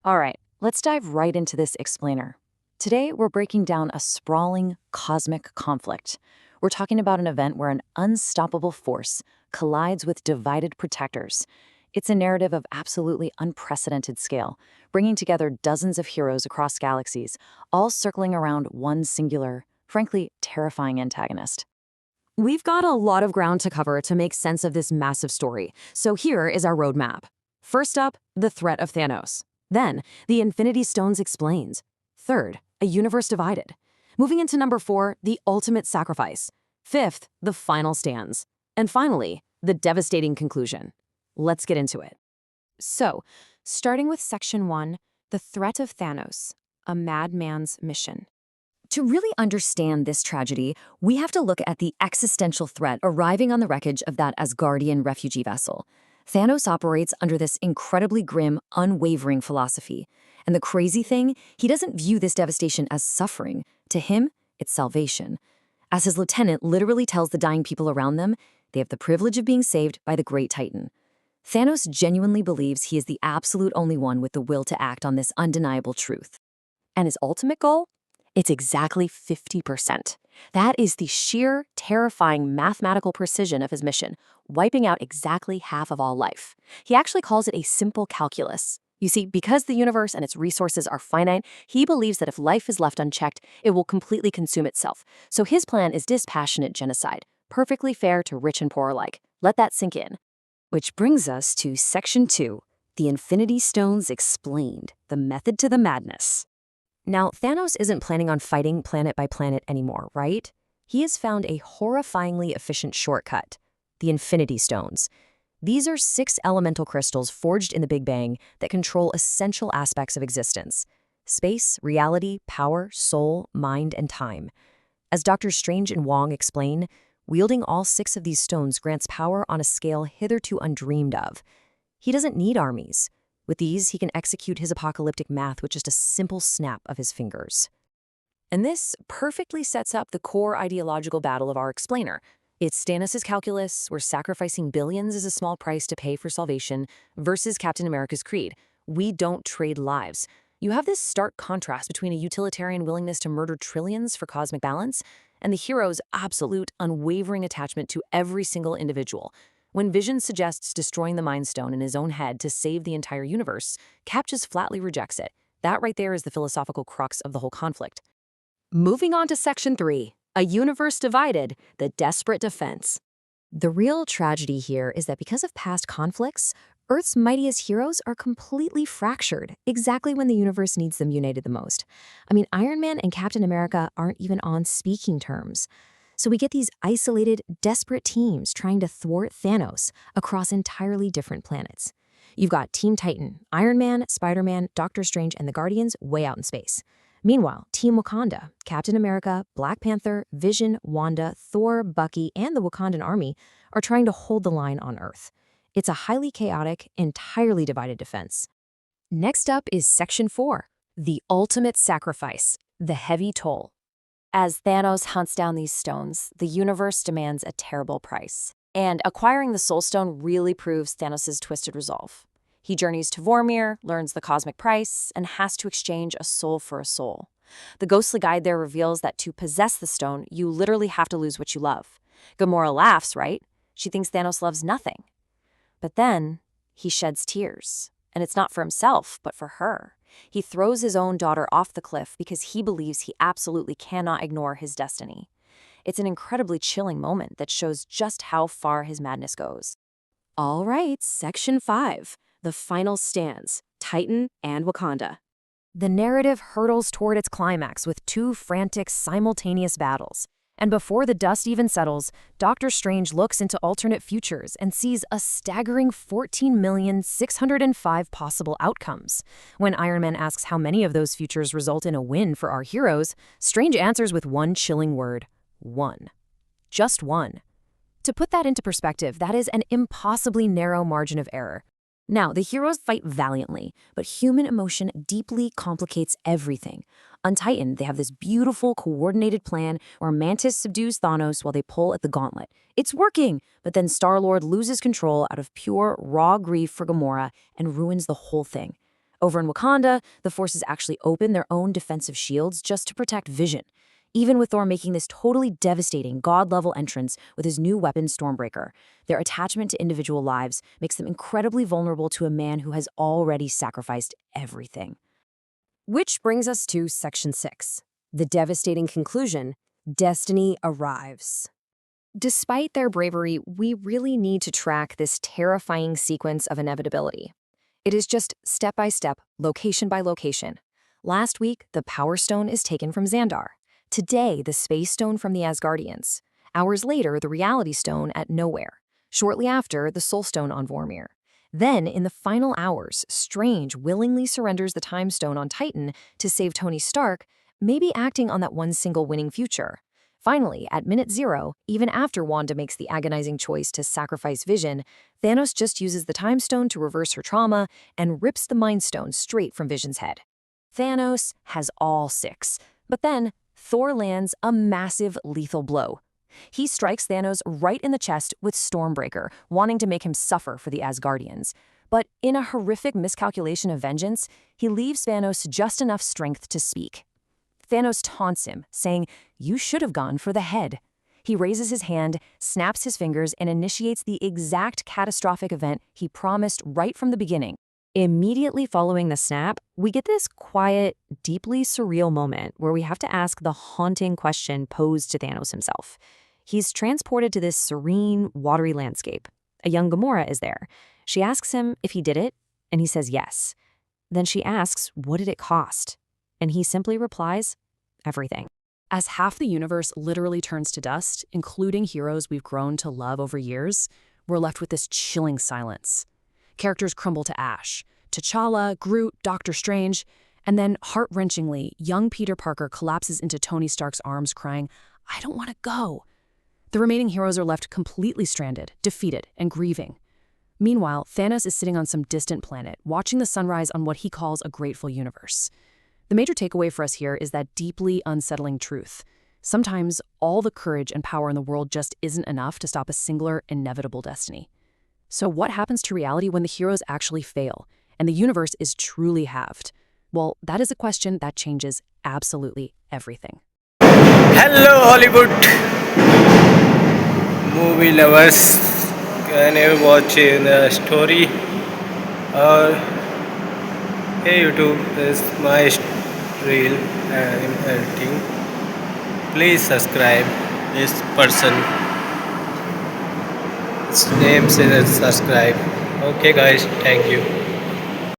All right, let's dive right into this explainer. Today, we're breaking down a sprawling cosmic conflict. We're talking about an event where an unstoppable force collides with divided protectors. It's a narrative of absolutely unprecedented scale, bringing together dozens of heroes across galaxies, all circling around one singular, frankly, terrifying antagonist. We've got a lot of ground to cover to make sense of this massive story, so here is our roadmap. First up, the threat of Thanos. Then, the Infinity Stones explains. Third, a universe divided. Moving into number 4, the ultimate sacrifice. Fifth, the final stands. And finally, the devastating conclusion. Let's get into it. So, starting with Section 1, the threat of Thanos, a madman's mission. To really understand this tragedy, we have to look at the existential threat arriving on the wreckage of that Asgardian refugee vessel. Thanos operates under this incredibly grim, unwavering philosophy. And the crazy thing, he doesn't view this devastation as suffering. To him, it's salvation. As his lieutenant literally tells the dying people around them, they have the privilege of being saved by the great Titan. Thanos genuinely believes he is the absolute only one with the will to act on this undeniable truth. And his ultimate goal? It's exactly 50%. That is the sheer, terrifying mathematical precision of his mission, wiping out exactly half of all life. He actually calls it a simple calculus. You see, because the universe and its resources are finite, he believes that if life is left unchecked, it will completely consume itself. So his plan is dispassionate genocide, perfectly fair to rich and poor alike. Let that sink in. Which brings us to Section 2, the Infinity Stones Explained, the method to the madness. Now, Thanos isn't planning on fighting planet by planet anymore, right? He has found a horrifyingly efficient shortcut, the Infinity Stones. These are 6 elemental crystals forged in the Big Bang that control essential aspects of existence: space, reality, power, soul, mind, and time. As Doctors Strange and Wong explain, wielding all 6 of these stones grants power on a scale hitherto undreamed of. He doesn't need armies. With these, he can execute his apocalyptic math with just a simple snap of his fingers. And this perfectly sets up the core ideological battle of our explainer. It's Thanos' calculus, where sacrificing billions is a small price to pay for salvation, versus Captain America's creed. We don't trade lives. You have this stark contrast between a utilitarian willingness to murder trillions for cosmic balance and the hero's absolute, unwavering attachment to every single individual. When Vision suggests destroying the Mind Stone in his own head to save the entire universe, Cap just flatly rejects it. That right there is the philosophical crux of the whole conflict. Moving on to Section 3, a universe divided, the desperate defense. The real tragedy here is that because of past conflicts, Earth's mightiest heroes are completely fractured, exactly when the universe needs them united the most. I mean, Iron Man and Captain America aren't even on speaking terms. So we get these isolated, desperate teams trying to thwart Thanos across entirely different planets. You've got Team Titan, Iron Man, Spider-Man, Doctor Strange, and the Guardians way out in space. Meanwhile, Team Wakanda, Captain America, Black Panther, Vision, Wanda, Thor, Bucky, and the Wakandan army are trying to hold the line on Earth. It's a highly chaotic, entirely divided defense. Next up is Section 4, the ultimate sacrifice, the heavy toll. As Thanos hunts down these stones, the universe demands a terrible price. And acquiring the Soul Stone really proves Thanos' twisted resolve. He journeys to Vormir, learns the cosmic price, and has to exchange a soul for a soul. The ghostly guide there reveals that to possess the stone, you literally have to lose what you love. Gamora laughs, right? She thinks Thanos loves nothing. But then, he sheds tears. And it's not for himself, but for her. He throws his own daughter off the cliff because he believes he absolutely cannot ignore his destiny. It's an incredibly chilling moment that shows just how far his madness goes. All right, Section 5, the final stands, Titan and Wakanda. The narrative hurtles toward its climax with 2 frantic, simultaneous battles. And before the dust even settles, Doctor Strange looks into alternate futures and sees a staggering 14,605 possible outcomes. When Iron Man asks how many of those futures result in a win for our heroes, Strange answers with one chilling word: 1. Just 1. To put that into perspective, that is an impossibly narrow margin of error. Now, the heroes fight valiantly, but human emotion deeply complicates everything. On Titan, they have this beautiful, coordinated plan where Mantis subdues Thanos while they pull at the gauntlet. It's working, but then Star-Lord loses control out of pure, raw grief for Gamora and ruins the whole thing. Over in Wakanda, the forces actually open their own defensive shields just to protect Vision, even with Thor making this totally devastating god-level entrance with his new weapon, Stormbreaker. Their attachment to individual lives makes them incredibly vulnerable to a man who has already sacrificed everything. Which brings us to Section 6. The devastating conclusion: Destiny arrives. Despite their bravery, we really need to track this terrifying sequence of inevitability. It is just step by step, location by location. Last week, the Power Stone is taken from Xandar. Today, the Space Stone from the Asgardians. Hours later, the Reality Stone at Nowhere. Shortly after, the Soul Stone on Vormir. Then, in the final hours, Strange willingly surrenders the Time Stone on Titan to save Tony Stark, maybe acting on that one single winning future. Finally, at minute 0, even after Wanda makes the agonizing choice to sacrifice Vision, Thanos just uses the Time Stone to reverse her trauma and rips the Mind Stone straight from Vision's head. Thanos has all 6, but then Thor lands a massive lethal blow. He strikes Thanos right in the chest with Stormbreaker, wanting to make him suffer for the Asgardians. But in a horrific miscalculation of vengeance, he leaves Thanos just enough strength to speak. Thanos taunts him, saying, "You should have gone for the head." He raises his hand, snaps his fingers, and initiates the exact catastrophic event he promised right from the beginning. Immediately following the snap, we get this quiet, deeply surreal moment where we have to ask the haunting question posed to Thanos himself. He's transported to this serene, watery landscape. A young Gamora is there. She asks him if he did it, and he says yes. Then she asks, what did it cost? And he simply replies, everything. As half the universe literally turns to dust, including heroes we've grown to love over years, we're left with this chilling silence. Characters crumble to ash. T'Challa, Groot, Doctor Strange, and then, heart-wrenchingly, young Peter Parker collapses into Tony Stark's arms crying, "I don't want to go." The remaining heroes are left completely stranded, defeated, and grieving. Meanwhile, Thanos is sitting on some distant planet, watching the sunrise on what he calls a grateful universe. The major takeaway for us here is that deeply unsettling truth. Sometimes all the courage and power in the world just isn't enough to stop a singular, inevitable destiny. So what happens to reality when the heroes actually fail, and the universe is truly halved? Well, that is a question that changes absolutely everything. Hello Hollywood movie lovers. Can you watch the story? Or hey YouTube, this is my reel I'm editing. Please subscribe this person. His name says subscribe. Okay guys, thank you.